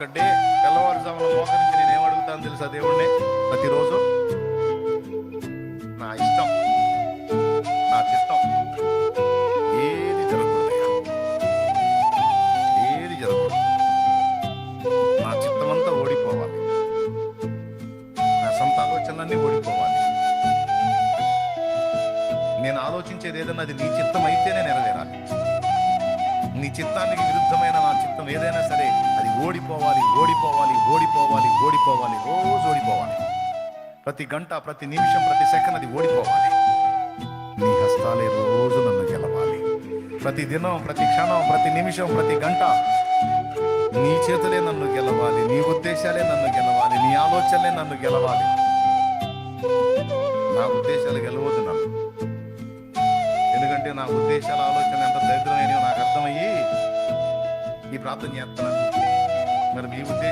ఒకటే తెల్లవారుజామున మోకరించి నేను ఏమడుగుతాను తెలుసా దేవుణ్ణి? ప్రతిరోజు నా ఇష్టం, నా చిత్తం ఏది జరగకూడదయ్యా, ఏది జరగకూడదు. నా చిత్తమంతా ఓడిపోవాలి, నా సొంత ఆలోచనలన్నీ ఓడిపోవాలి. నేను ఆలోచించేది ఏదన్నా అది నీ చిత్తం అయితేనే నెరవేరాలి. నీ చిత్తానికి విరుద్ధమైన నా చిత్తం ఏదైనా సరే అది ఓడిపోవాలి, ఓడిపోవాలి, ఓడిపోవాలి, ఓడిపోవాలి, రోజు ఓడిపోవాలి. ప్రతి గంట, ప్రతి నిమిషం, ప్రతి సెకండ్ అది ఓడిపోవాలి. నీ హస్తాలే రోజు నన్ను గెలవాలి. ప్రతి దినం, ప్రతి క్షణం, ప్రతి నిమిషం, ప్రతి గంట నీ చేతులే నన్ను గెలవాలి. నీ ఉద్దేశాలే నన్ను గెలవాలి. నీ ఆలోచనలే నన్ను గెలవాలి. నా ఉద్దేశాలు గెలవద్దు నన్ను. ఎందుకంటే నా ఉద్దేశాల ఆలోచన ఎంత దరిద్రమైనయో నాకు అర్థమయ్యి ఈ ప్రార్థన చేస్తున్నాను. మరి మీ ఉద్దేశం